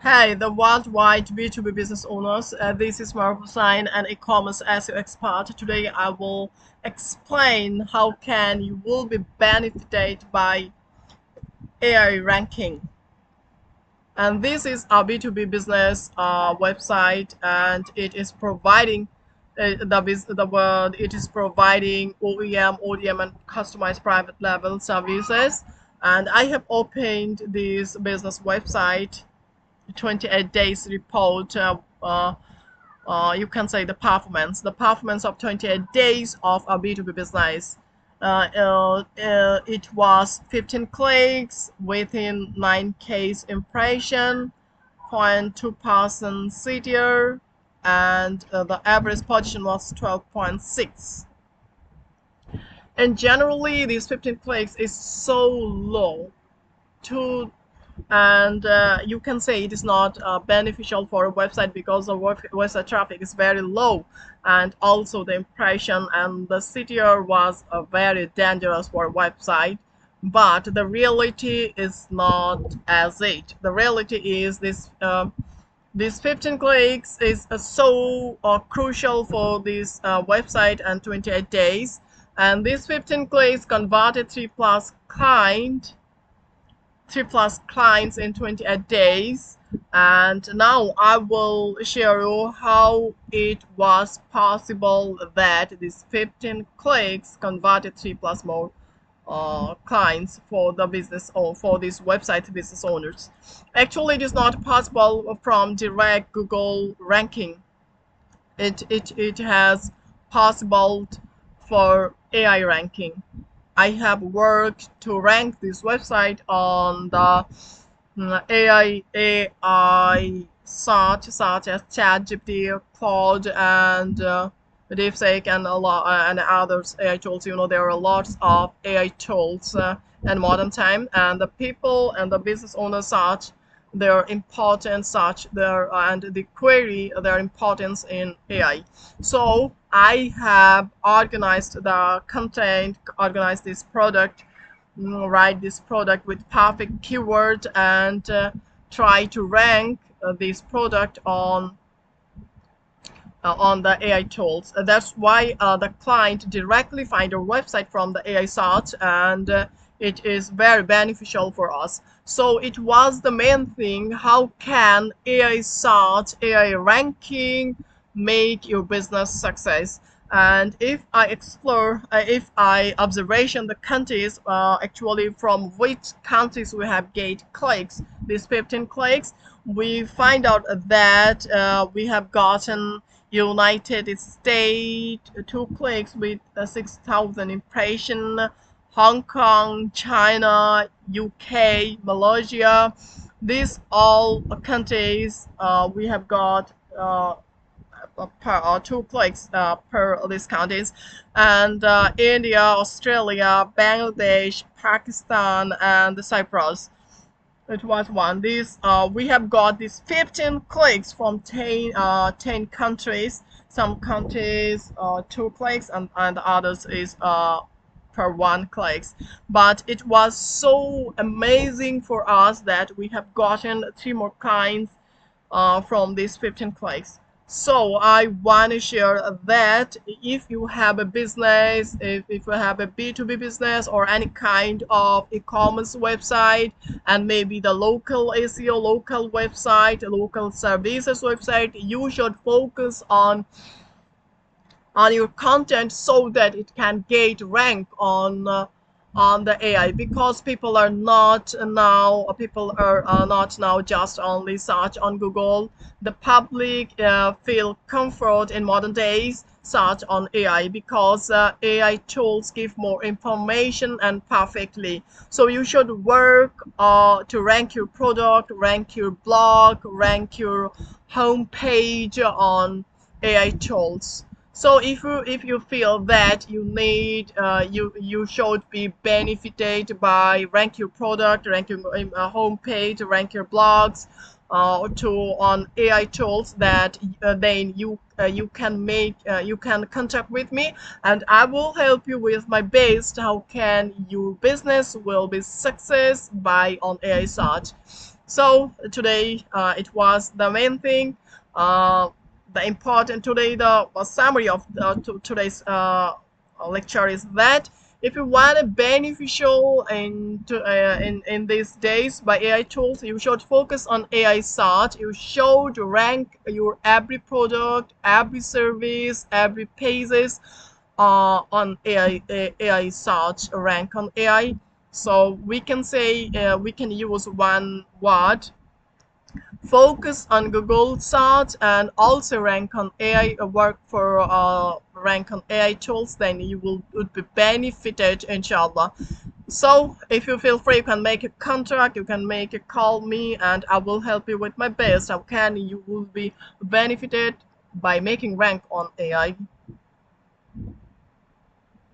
Hey, the worldwide B2B business owners. This is Maruf an e-commerce SEO expert. Today I will explain how can you will be benefited by AI ranking. And this is our B2B business website, and it is providing the word. It is providing OEM, ODM, and customized private level services. And I have opened this business website 28 days report. You can say the performance of 28 days of a B2B business. It was 15 clicks within 9K impression, 0.2% CTR, and the average position was 12.6. And generally, these 15 clicks is so low to and you can say it is not beneficial for a website because the website traffic is very low, and also the impression and the CTR was very dangerous for a website. But the reality is not as it. The reality is this 15 clicks is so crucial for this website and 28 days, and these 15 clicks converted 3+ clients in 28 days. And now I will share you how it was possible that these 15 clicks converted 3+ more clients for the business or for this website business owners. Actually, it is not possible from direct Google ranking. It has possible for AI ranking. I have worked to rank this website on the AI search such as ChatGPT, Claude, and DeepSeek, and a lot and others AI tools. There are lots of AI tools in modern time, and the people and the business owners search their importance, such their and the query their importance in AI. So I have organized the content, organized this product, write this product with perfect keyword, and try to rank this product on the AI tools. That's why the client directly find our website from the AI search, and it is very beneficial for us. So it was the main thing. How can AI search, AI ranking make your business success? And if I explore, if I observation the countries, actually from which countries we have get clicks, these 15 clicks, we find out that we have gotten United States 2 clicks with 6,000 impression, Hong Kong, China, UK, Malaysia. These all countries we have got per 2 clicks per these countries, and India, Australia, Bangladesh, Pakistan, and Cyprus. It was one. This we have got these 15 clicks from 10 countries. Some countries 2 clicks, and others is per 1 clicks. But it was so amazing for us that we have gotten 3 more kinds from these 15 clicks. So I want to share that if you have a business, if you have a B2B business or any kind of e-commerce website, and maybe the local SEO, local website, local services website, you should focus on your content so that it can get rank on the AI, because people are not now just only search on Google. The public feel comfort in modern days search on AI, because AI tools give more information and perfectly. So you should work to rank your product, rank your blog, rank your homepage on AI tools. So if you feel that you need you should be benefited by rank your product, rank your homepage, rank your blogs to on AI tools, that then you can contact with me, and I will help you with my best how can your business will be success by on AI search. So today it was the main thing, the important today, the summary of today's lecture is that if you want a beneficial in these days by AI tools, you should focus on AI search. You should rank your every product, every service, every pages on AI search, rank on AI. So we can say we can use one word: focus on Google search and also rank on AI, work for rank on AI tools. Then you would be benefited, inshallah. So if you feel free, you can make a contract, you can make a call me, and I will help you with my best. How can you will be benefited by making rank on AI?